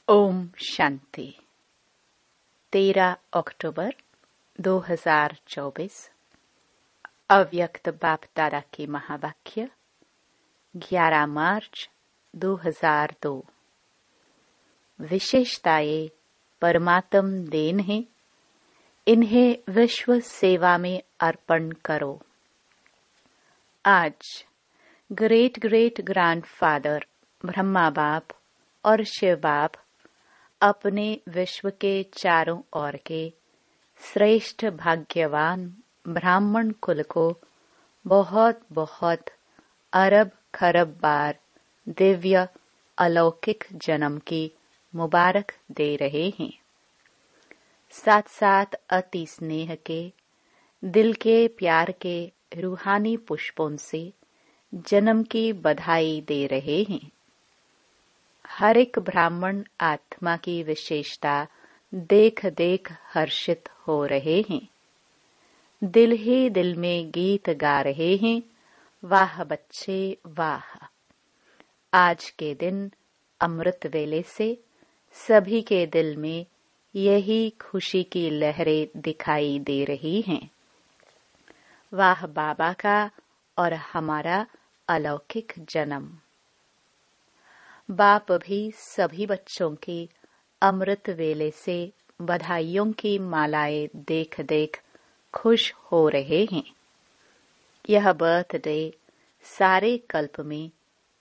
ओम शांति। 13 अक्टूबर 2024 अव्यक्त बाप दादा की महावाक्य 11 मार्च 2002। विशेषताएं परमात्म देन है, इन्हें विश्व सेवा में अर्पण करो। आज ग्रेट ग्रेट ग्रैंडफादर ब्रह्मा बाप और शिव बाप अपने विश्व के चारों ओर के श्रेष्ठ भाग्यवान ब्राह्मण कुल को बहुत बहुत अरब खरब बार दिव्य अलौकिक जन्म की मुबारक दे रहे हैं। साथ साथ अति स्नेह के दिल के प्यार के रूहानी पुष्पों से जन्म की बधाई दे रहे हैं। हर एक ब्राह्मण आत्मा की विशेषता देख देख हर्षित हो रहे हैं। दिल ही दिल में गीत गा रहे हैं, वाह बच्चे वाह। आज के दिन अमृत वेले से सभी के दिल में यही खुशी की लहरें दिखाई दे रही हैं। वाह बाबा का और हमारा अलौकिक जन्म। बाप भी सभी बच्चों की अमृत वेले से बधाइयों की मालाएं देख देख खुश हो रहे हैं। यह बर्थडे सारे कल्प में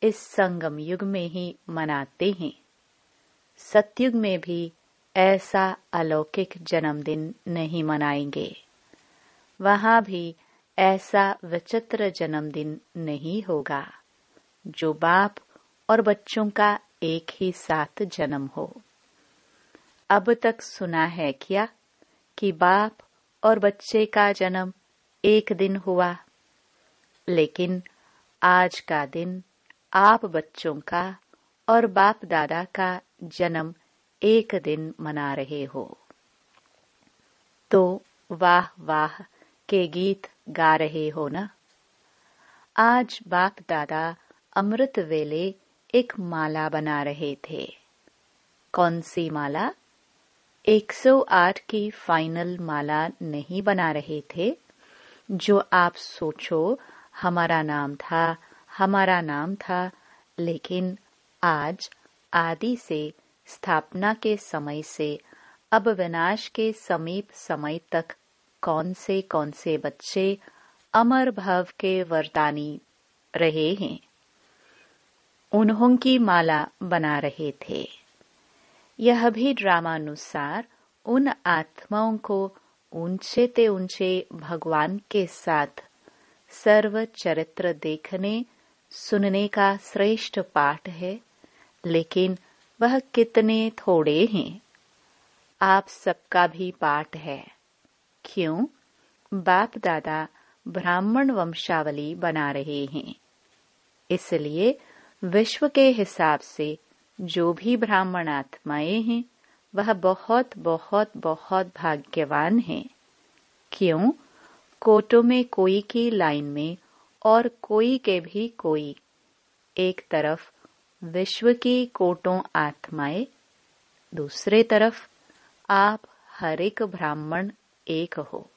इस संगम युग में ही मनाते हैं। सतयुग में भी ऐसा अलौकिक जन्मदिन नहीं मनाएंगे। वहां भी ऐसा विचित्र जन्मदिन नहीं होगा जो बाप और बच्चों का एक ही साथ जन्म हो। अब तक सुना है क्या कि बाप और बच्चे का जन्म एक दिन हुआ, लेकिन आज का दिन आप बच्चों का और बाप दादा का जन्म एक दिन मना रहे हो। तो वाह वाह के गीत गा रहे हो ना। आज बाप दादा अमृत वेले एक माला बना रहे थे। कौन सी माला? 108 की फाइनल माला नहीं बना रहे थे जो आप सोचो हमारा नाम था, लेकिन आज आदि से स्थापना के समय से अब विनाश के समीप समय तक कौन से बच्चे अमर भव के वरदानी रहे हैं, उन्हों की माला बना रहे थे। यह भी ड्रामानुसार उन आत्माओं को ऊंचे ते ऊंचे भगवान के साथ सर्व चरित्र देखने सुनने का श्रेष्ठ पाठ है, लेकिन वह कितने थोड़े हैं। आप सबका भी पाठ है। क्यों? बाप दादा ब्राह्मण वंशावली बना रहे हैं, इसलिए विश्व के हिसाब से जो भी ब्राह्मण आत्माएं हैं वह बहुत बहुत बहुत भाग्यवान हैं। क्यों? कोटों में कोई की लाइन में और कोई के भी कोई। एक तरफ विश्व की कोटों आत्माएं, दूसरे तरफ आप हर एक ब्राह्मण एक हो।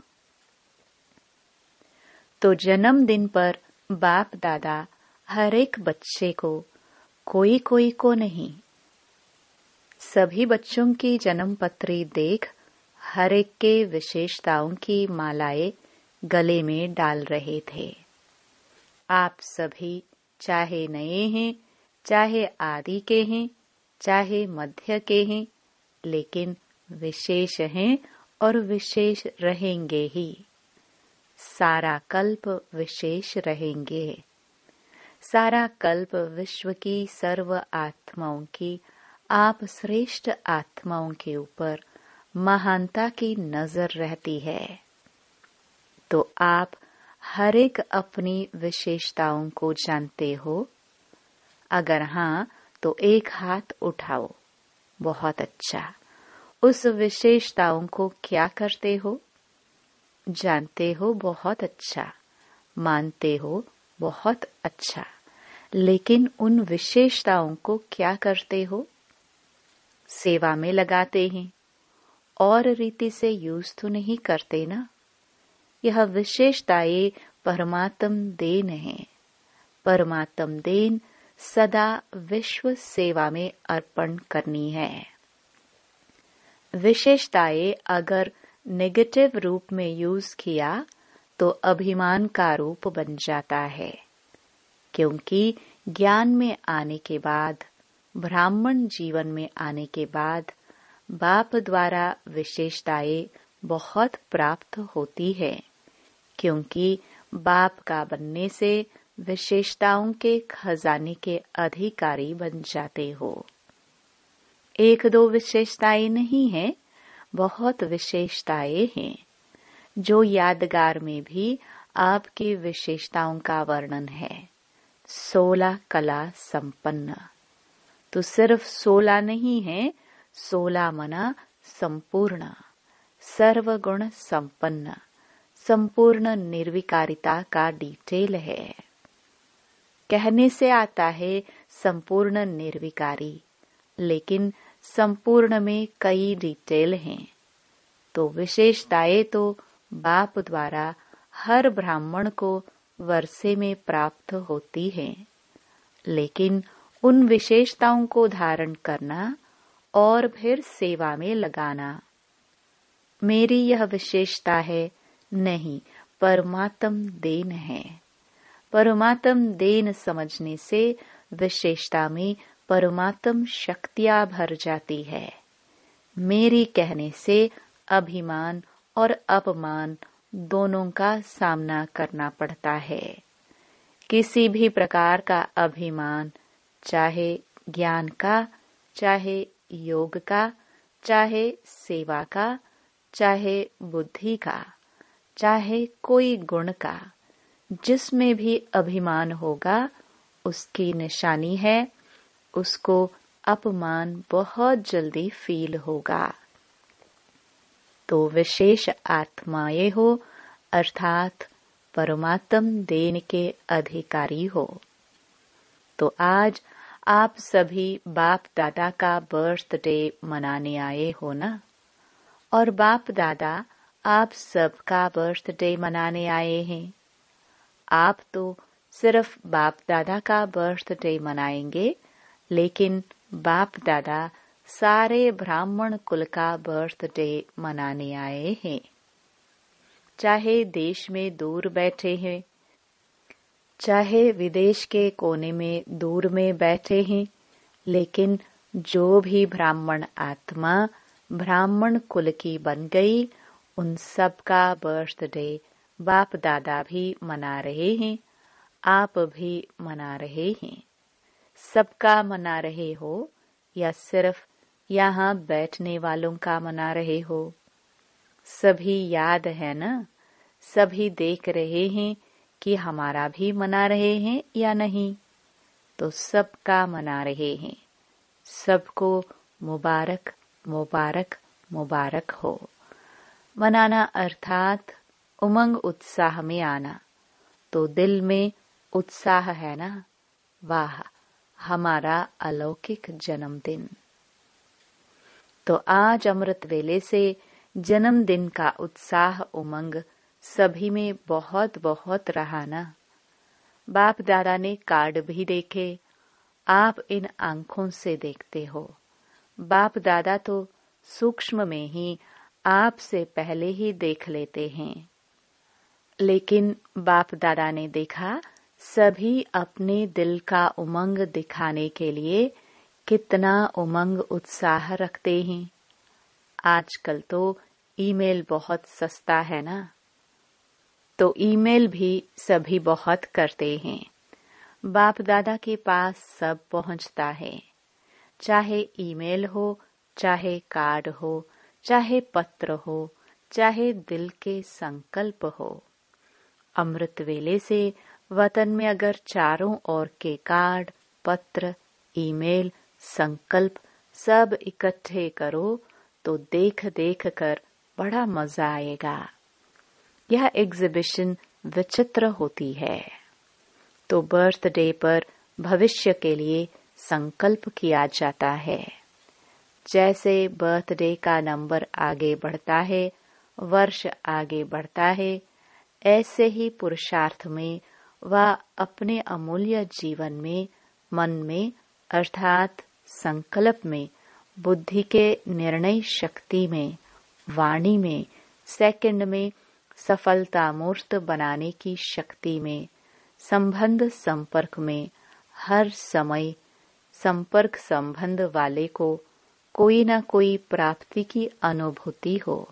तो जन्मदिन पर बाप दादा हर एक बच्चे को, कोई कोई को नहीं, सभी बच्चों की जन्म पत्री देख हर एक के विशेषताओं की मालाएं गले में डाल रहे थे। आप सभी चाहे नए हैं, चाहे आदि के हैं, चाहे मध्य के हैं, लेकिन विशेष हैं और विशेष रहेंगे ही। सारा कल्प विशेष रहेंगे। सारा कल्प विश्व की सर्व आत्माओं की आप श्रेष्ठ आत्माओं के ऊपर महानता की नजर रहती है। तो आप हर एक अपनी विशेषताओं को जानते हो? अगर हाँ, तो एक हाथ उठाओ। बहुत अच्छा। उस विशेषताओं को क्या करते हो? जानते हो? बहुत अच्छा। मानते हो? बहुत अच्छा। लेकिन उन विशेषताओं को क्या करते हो? सेवा में लगाते हैं और रीति से यूज तो नहीं करते ना। यह विशेषताएं परमात्म देन है। परमात्म देन सदा विश्व सेवा में अर्पण करनी है। विशेषताएं अगर नेगेटिव रूप में यूज किया तो अभिमान का रूप बन जाता है, क्योंकि ज्ञान में आने के बाद, ब्राह्मण जीवन में आने के बाद बाप द्वारा विशेषताएं बहुत प्राप्त होती है, क्योंकि बाप का बनने से विशेषताओं के खजाने के अधिकारी बन जाते हो। एक दो विशेषताएं नहीं है, बहुत विशेषताएं हैं, जो यादगार में भी आपकी विशेषताओं का वर्णन है। 16 कला संपन्न। तो सिर्फ 16 नहीं है, 16 मना संपूर्ण, सर्वगुण संपन्न, संपूर्ण निर्विकारिता का डिटेल है। कहने से आता है संपूर्ण निर्विकारी, लेकिन संपूर्ण में कई डिटेल हैं। तो विशेषताएं तो बाप द्वारा हर ब्राह्मण को वर्षे में प्राप्त होती हैं, लेकिन उन विशेषताओं को धारण करना और फिर सेवा में लगाना। मेरी यह विशेषता है नहीं, परमात्म देन है। परमात्म देन समझने से विशेषता में परमात्म शक्तियां भर जाती है। मेरी कहने से अभिमान और अपमान दोनों का सामना करना पड़ता है। किसी भी प्रकार का अभिमान, चाहे ज्ञान का, चाहे योग का, चाहे सेवा का, चाहे बुद्धि का, चाहे कोई गुण का, जिसमें भी अभिमान होगा उसकी निशानी है, उसको अपमान बहुत जल्दी फील होगा। तो विशेष आत्माएं हो, अर्थात परमात्म देन के अधिकारी हो। तो आज आप सभी बाप दादा का बर्थडे मनाने आए हो ना, और बाप दादा आप सबका बर्थडे मनाने आए हैं। आप तो सिर्फ बाप दादा का बर्थडे मनाएंगे, लेकिन बाप दादा सारे ब्राह्मण कुल का बर्थडे मनाने आए हैं। चाहे देश में दूर बैठे हैं, चाहे विदेश के कोने में दूर में बैठे हैं, लेकिन जो भी ब्राह्मण आत्मा ब्राह्मण कुल की बन गई, उन सब का बर्थडे बाप दादा भी मना रहे हैं, आप भी मना रहे हैं। सबका मना रहे हो या सिर्फ यहाँ बैठने वालों का मना रहे हो? सभी याद है ना, सभी देख रहे हैं कि हमारा भी मना रहे हैं या नहीं। तो सबका मना रहे हैं। सबको मुबारक मुबारक मुबारक हो। मनाना अर्थात उमंग उत्साह में आना। तो दिल में उत्साह है ना, वाह हमारा अलौकिक जन्मदिन। तो आज अमृत वेले से जन्मदिन का उत्साह उमंग सभी में बहुत बहुत रहा ना। बाप दादा ने कार्ड भी देखे, आप इन आंखों से देखते हो। बाप दादा तो सूक्ष्म में ही आपसे पहले ही देख लेते हैं, लेकिन बाप दादा ने देखा सभी अपने दिल का उमंग दिखाने के लिए कितना उमंग उत्साह रखते हैं। आजकल तो ईमेल बहुत सस्ता है ना, तो ईमेल भी सभी बहुत करते हैं। बाप दादा के पास सब पहुंचता है, चाहे ईमेल हो, चाहे कार्ड हो, चाहे पत्र हो, चाहे दिल के संकल्प हो। अमृत वेले से वतन में अगर चारों ओर के कार्ड, पत्र, ईमेल, संकल्प सब इकट्ठे करो तो देख देख कर बड़ा मजा आएगा। यह एग्जिबिशन विचित्र होती है। तो बर्थडे पर भविष्य के लिए संकल्प किया जाता है। जैसे बर्थडे का नंबर आगे बढ़ता है, वर्ष आगे बढ़ता है, ऐसे ही पुरुषार्थ में व अपने अमूल्य जीवन में, मन में अर्थात संकल्प में, बुद्धि के निर्णय शक्ति में, वाणी में, सेकंड में सफलता मूर्त बनाने की शक्ति में, संबंध संपर्क में हर समय संपर्क संबंध वाले को कोई न कोई प्राप्ति की अनुभूति हो,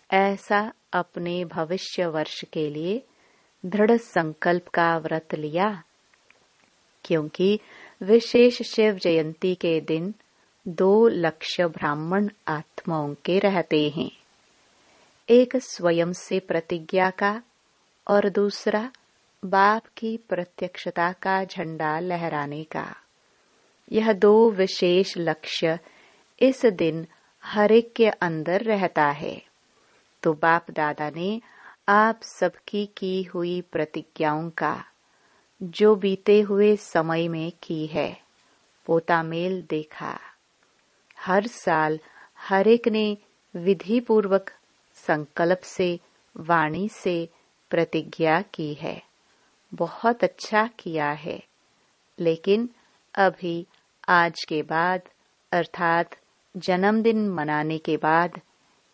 ऐसा अपने भविष्य वर्ष के लिए दृढ़ संकल्प का व्रत लिया। क्योंकि विशेष शिव जयंती के दिन 2 लक्ष्य ब्राह्मण आत्माओं के रहते हैं, एक स्वयं से प्रतिज्ञा का और दूसरा बाप की प्रत्यक्षता का झंडा लहराने का। यह 2 विशेष लक्ष्य इस दिन हर एक के अंदर रहता है। तो बाप दादा ने आप सबकी की हुई प्रतिज्ञाओं का जो बीते हुए समय में की है पोता मेल देखा। हर साल हर एक ने विधि पूर्वक संकल्प से, वाणी से प्रतिज्ञा की है। बहुत अच्छा किया है। लेकिन अभी आज के बाद अर्थात जन्मदिन मनाने के बाद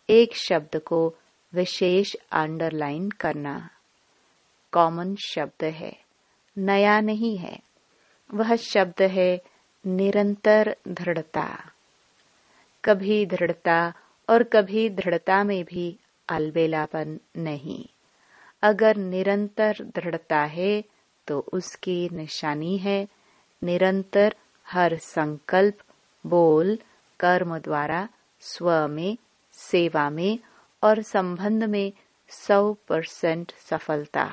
एक शब्द को विशेष अंडरलाइन करना। कॉमन शब्द है, नया नहीं है। वह शब्द है निरंतर दृढ़ता। कभी दृढ़ता और कभी दृढ़ता में भी अलबेलापन नहीं। अगर निरंतर दृढ़ता है तो उसकी निशानी है निरंतर हर संकल्प, बोल, कर्म द्वारा स्व में, सेवा में और संबंध में 100% सफलता।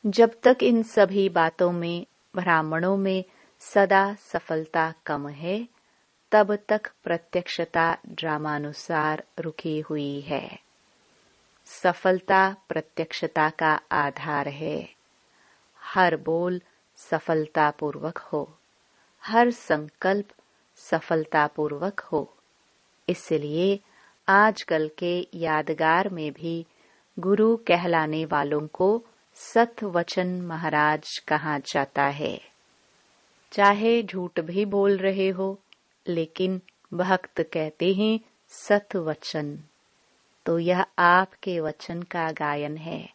जब तक इन सभी बातों में ब्राह्मणों में सदा सफलता कम है, तब तक प्रत्यक्षता ड्रामानुसार रुकी हुई है। सफलता प्रत्यक्षता का आधार है। हर बोल सफलतापूर्वक हो, हर संकल्प सफलतापूर्वक हो। इसलिए आजकल के यादगार में भी गुरु कहलाने वालों को सतवचन महाराज कहा जाता है। चाहे झूठ भी बोल रहे हो, लेकिन भक्त कहते हैं सतवचन। तो यह आपके वचन का गायन है।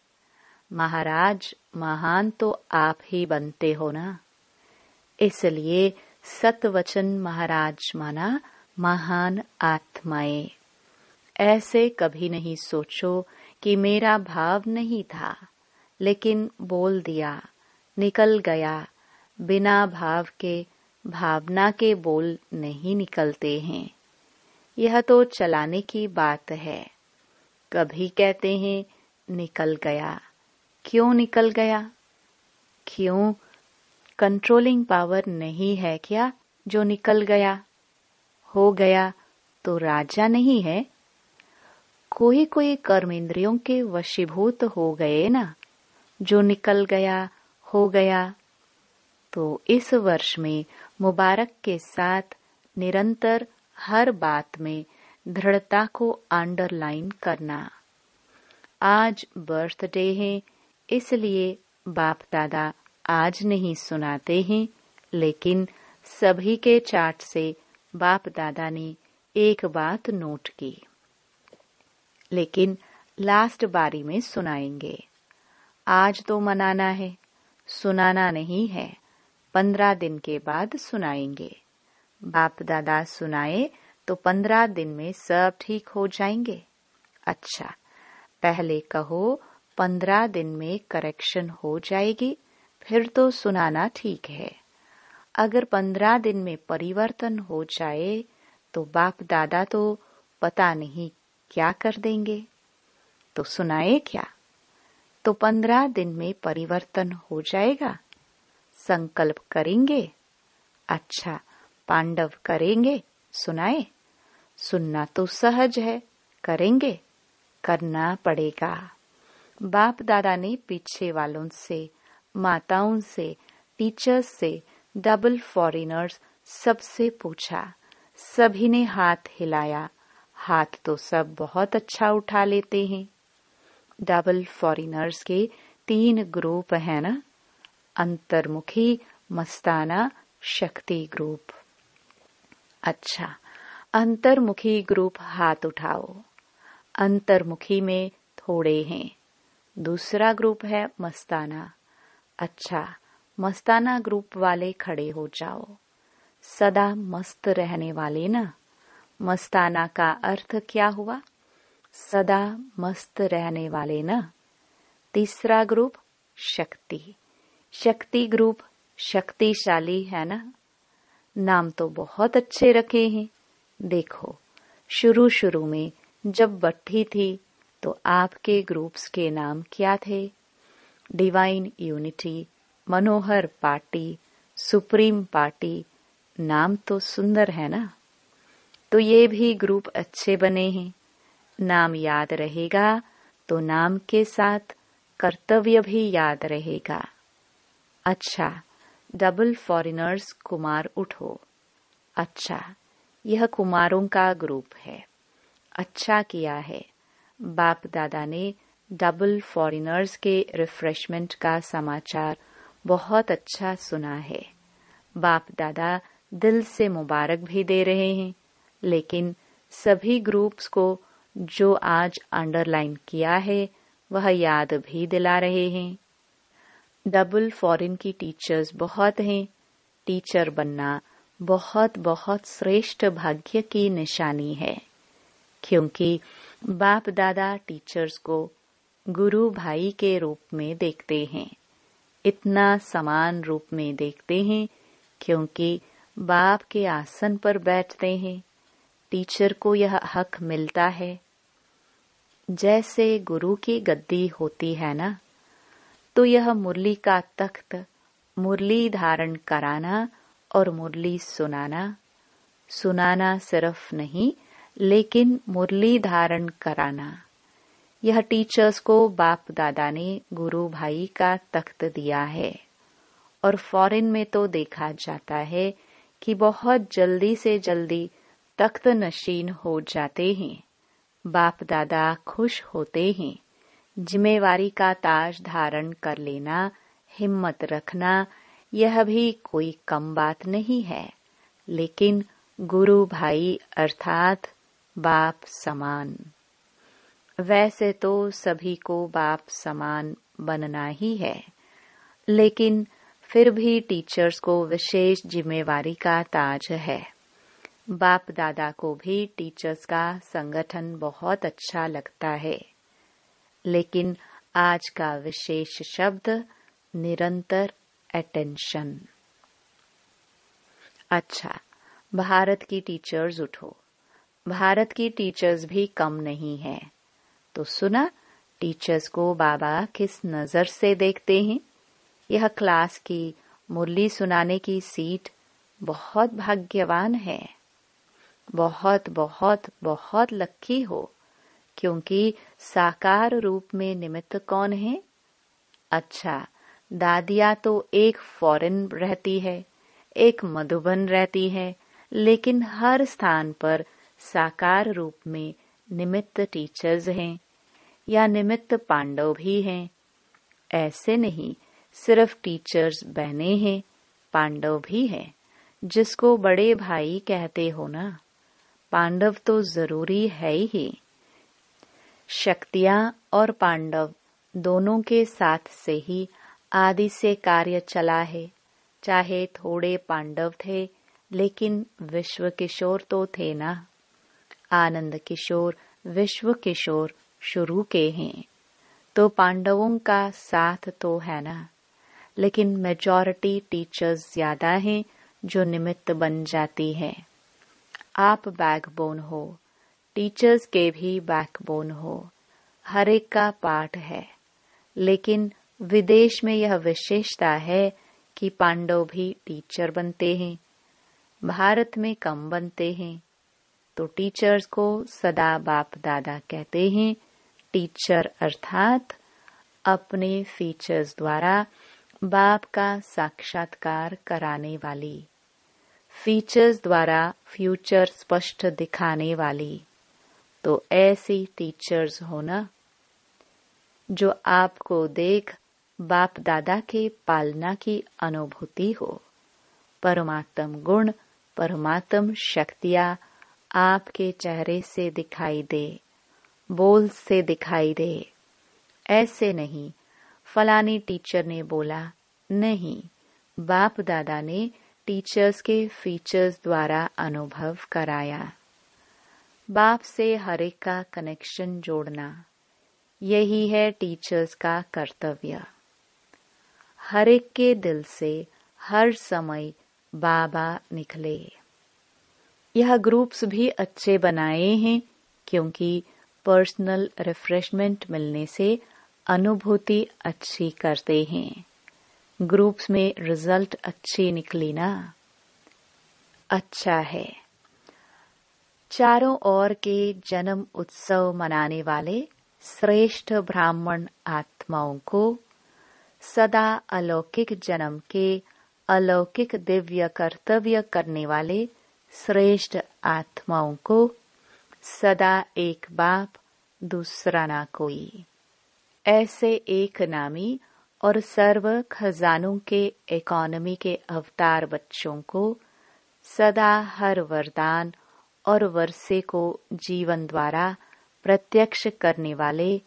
महाराज महान तो आप ही बनते हो ना। इसलिए सतवचन महाराज माना महान आत्माएं। ऐसे कभी नहीं सोचो कि मेरा भाव नहीं था, लेकिन बोल दिया, निकल गया। बिना भाव के भावना के बोल नहीं निकलते हैं। यह तो चलाने की बात है। कभी कहते हैं निकल गया। क्यों निकल गया? क्यों? कंट्रोलिंग पावर नहीं है क्या जो निकल गया? हो गया तो राजा नहीं है। कोई कोई कर्मेंद्रियों के वशीभूत हो गए ना, जो निकल गया, हो गया। तो इस वर्ष में मुबारक के साथ निरंतर हर बात में दृढ़ता को अंडरलाइन करना। आज बर्थडे है, इसलिए बाप दादा आज नहीं सुनाते हैं, लेकिन सभी के चार्ट से बाप दादा ने एक बात नोट की, लेकिन लास्ट बारी में सुनाएंगे। आज तो मनाना है, सुनाना नहीं है। 15 दिन के बाद सुनाएंगे। बाप दादा सुनाए तो 15 दिन में सब ठीक हो जाएंगे। अच्छा, पहले कहो 15 दिन में करेक्शन हो जाएगी, फिर तो सुनाना ठीक है। अगर 15 दिन में परिवर्तन हो जाए तो बाप दादा तो पता नहीं क्या कर देंगे। तो सुनाए क्या? तो 15 दिन में परिवर्तन हो जाएगा। संकल्प करेंगे। अच्छा, पांडव करेंगे, सुनाए। सुनना तो सहज है, करेंगे, करना पड़ेगा। बाप दादा ने पीछे वालों से, माताओं से, टीचर्स से, डबल फॉरेनर्स सबसे पूछा, सभी ने हाथ हिलाया। हाथ तो सब बहुत अच्छा उठा लेते हैं। डबल फॉरेनर्स के 3 ग्रुप है ना, अंतर्मुखी, मस्ताना, शक्ति ग्रुप। अच्छा, अंतर्मुखी ग्रुप हाथ उठाओ। अंतर्मुखी में थोड़े हैं। दूसरा ग्रुप है मस्ताना। अच्छा, मस्ताना ग्रुप वाले खड़े हो जाओ। सदा मस्त रहने वाले ना। मस्ताना का अर्थ क्या हुआ? सदा मस्त रहने वाले ना। तीसरा ग्रुप शक्ति। शक्ति ग्रुप शक्तिशाली है ना। नाम तो बहुत अच्छे रखे हैं। देखो, शुरू में जब बट्टी थी तो आपके ग्रुप्स के नाम क्या थे? डिवाइन यूनिटी, मनोहर पार्टी, सुप्रीम पार्टी। नाम तो सुंदर है ना। तो ये भी ग्रुप अच्छे बने हैं। नाम याद रहेगा तो नाम के साथ कर्तव्य भी याद रहेगा। अच्छा, डबल फॉरेनर्स कुमार उठो। अच्छा, यह कुमारों का ग्रुप है। अच्छा किया है। बाप दादा ने डबल फॉरेनर्स के रिफ्रेशमेंट का समाचार बहुत अच्छा सुना है। बाप दादा दिल से मुबारक भी दे रहे हैं, लेकिन सभी ग्रुप्स को जो आज अंडरलाइन किया है वह याद भी दिला रहे हैं। डबल फॉरेन की टीचर्स बहुत हैं। टीचर बनना बहुत बहुत श्रेष्ठ भाग्य की निशानी है, क्योंकि बाप दादा टीचर्स को गुरु भाई के रूप में देखते हैं। इतना समान रूप में देखते हैं क्योंकि बाप के आसन पर बैठते हैं। टीचर को यह हक मिलता है। जैसे गुरु की गद्दी होती है ना, तो यह मुरली का तख्त, मुरली धारण कराना और मुरली सुनाना सिर्फ नहीं, लेकिन मुरली धारण कराना, यह टीचर्स को बाप दादा ने गुरु भाई का तख्त दिया है। और फॉरेन में तो देखा जाता है कि बहुत जल्दी से जल्दी तख्त नशीन हो जाते हैं। बाप दादा खुश होते हैं। जिम्मेवारी का ताज धारण कर लेना, हिम्मत रखना, यह भी कोई कम बात नहीं है। लेकिन गुरु भाई अर्थात बाप समान। वैसे तो सभी को बाप समान बनना ही है, लेकिन फिर भी टीचर्स को विशेष जिम्मेवारी का ताज है। बाप दादा को भी टीचर्स का संगठन बहुत अच्छा लगता है, लेकिन आज का विशेष शब्द निरंतर अटेंशन। अच्छा, भारत की टीचर्स उठो। भारत की टीचर्स भी कम नहीं है। तो सुना, टीचर्स को बाबा किस नजर से देखते हैं? यह क्लास की मुरली सुनाने की सीट बहुत भाग्यवान है। बहुत बहुत बहुत लक्की हो, क्योंकि साकार रूप में निमित्त कौन है? अच्छा, दादिया तो एक फॉरेन रहती है, एक मधुबन रहती है, लेकिन हर स्थान पर साकार रूप में निमित्त टीचर्स हैं या निमित्त पांडव भी हैं। ऐसे नहीं सिर्फ टीचर्स बहने हैं, पांडव भी हैं, जिसको बड़े भाई कहते हो ना। पांडव तो जरूरी है ही। शक्तियां और पांडव दोनों के साथ से ही आदि से कार्य चला है। चाहे थोड़े पांडव थे, लेकिन विश्व किशोर तो थे ना। आनंद किशोर विश्व किशोर शुरू के हैं, तो पांडवों का साथ तो है ना। लेकिन मेजॉरिटी टीचर्स ज्यादा हैं जो निमित्त बन जाती है। आप बैकबोन हो, टीचर्स के भी बैकबोन हो। हर एक का पाठ है, लेकिन विदेश में यह विशेषता है कि पांडव भी टीचर बनते हैं, भारत में कम बनते हैं। तो टीचर्स को सदा बाप दादा कहते हैं। टीचर अर्थात अपने फीचर्स द्वारा बाप का साक्षात्कार कराने वाली। फीचर्स द्वारा फ्यूचर स्पष्ट दिखाने वाली, तो ऐसी टीचर्स होना जो आपको देख बाप दादा के पालना की अनुभूति हो। परमात्म गुण, परमात्म शक्तियाँ आपके चेहरे से दिखाई दे, बोल से दिखाई दे। ऐसे नहीं फलानी टीचर ने बोला, नहीं, बाप दादा ने टीचर्स के फीचर्स द्वारा अनुभव कराया। बाप से हर एक का कनेक्शन जोड़ना, यही है टीचर्स का कर्तव्य। हर एक के दिल से हर समय बाबा निकले। यह ग्रुप्स भी अच्छे बनाए हैं क्योंकि पर्सनल रिफ्रेशमेंट मिलने से अनुभूति अच्छी करते हैं। ग्रुप्स में रिजल्ट अच्छी निकली ना, अच्छा है। चारों ओर के जन्म उत्सव मनाने वाले श्रेष्ठ ब्राह्मण आत्माओं को सदा अलौकिक जन्म के अलौकिक दिव्य कर्तव्य करने वाले श्रेष्ठ आत्माओं को सदा एक बाप, दूसरा ना कोई, ऐसे एक नामी और सर्व खजानों के इकोनॉमी के अवतार बच्चों को सदा हर वरदान और वर्षे को जीवन द्वारा प्रत्यक्ष करने वाले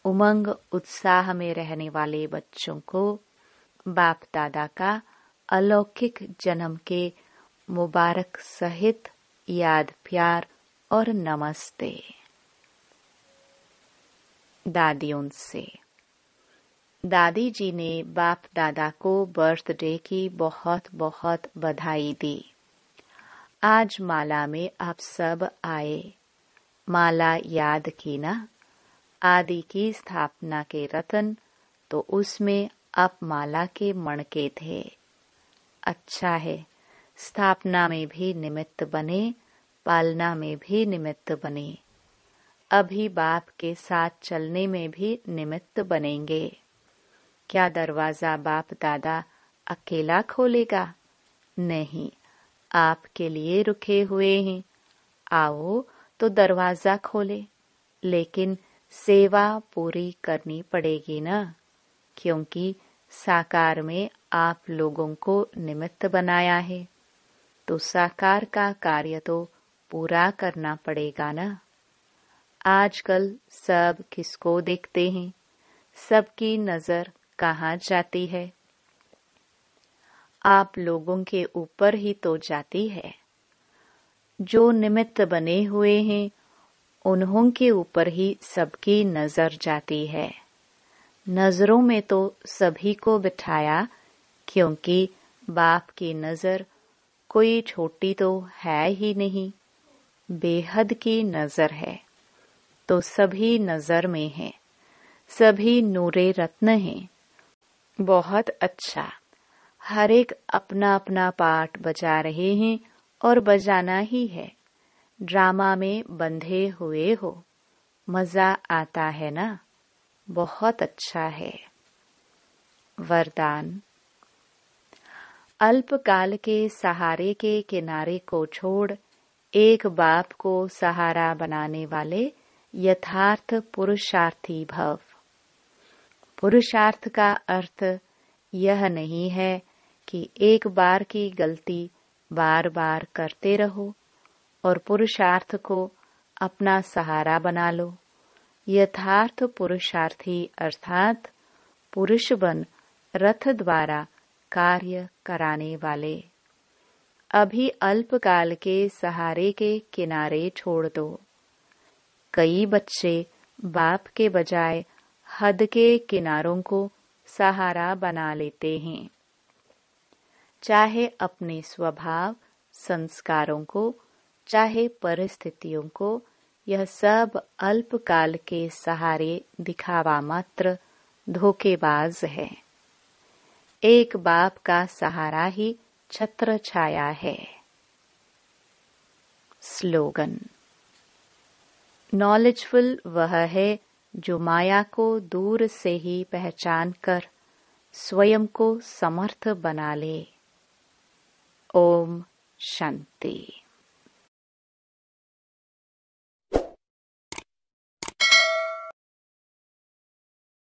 उमंग उत्साह में रहने वाले बच्चों को बाप दादा का अलौकिक जन्म के मुबारक सहित याद प्यार और नमस्ते। दादियों से दादी जी ने बाप दादा को बर्थडे की बहुत बहुत बधाई दी। आज माला में आप सब आए, माला याद की ना, आदि की स्थापना के रतन, तो उसमें आप माला के मणके थे। अच्छा है, स्थापना में भी निमित्त बने, पालना में भी निमित्त बने, अभी बाप के साथ चलने में भी निमित्त बनेंगे। क्या दरवाजा बाप दादा अकेला खोलेगा? नहीं, आपके लिए रुके हुए हैं। आओ तो दरवाजा खोले, लेकिन सेवा पूरी करनी पड़ेगी ना, क्योंकि साकार में आप लोगों को निमित्त बनाया है, तो साकार का कार्य तो पूरा करना पड़ेगा ना। आजकल सब किसको देखते हैं? सबकी नजर कहाँ जाती है? आप लोगों के ऊपर ही तो जाती है। जो निमित्त बने हुए हैं उन्हों के ऊपर ही सबकी नजर जाती है। नजरों में तो सभी को बिठाया, क्योंकि बाप की नजर कोई छोटी तो है ही नहीं, बेहद की नजर है, तो सभी नजर में है, सभी नूरे रत्न हैं। बहुत अच्छा, हर एक अपना अपना पार्ट बजा रहे हैं और बजाना ही है। ड्रामा में बंधे हुए हो, मजा आता है ना, बहुत अच्छा है। वरदान। अल्पकाल के सहारे के किनारे को छोड़ एक बाप को सहारा बनाने वाले यथार्थ पुरुषार्थी भव। पुरुषार्थ का अर्थ यह नहीं है कि एक बार की गलती बार बार करते रहो और पुरुषार्थ को अपना सहारा बना लो। यथार्थ पुरुषार्थी अर्थात पुरुष बन रथ द्वारा कार्य कराने वाले। अभी अल्पकाल के सहारे के किनारे छोड़ दो। कई बच्चे बाप के बजाय हद के किनारों को सहारा बना लेते हैं। चाहे अपने स्वभाव, संस्कारों को, चाहे परिस्थितियों को, यह सब अल्पकाल के सहारे दिखावा मात्र, धोखेबाज है। एक बाप का सहारा ही छत्र छाया है। स्लोगन। नॉलेजफुल वह है जो माया को दूर से ही पहचान कर स्वयं को समर्थ बना ले। ओम शांति।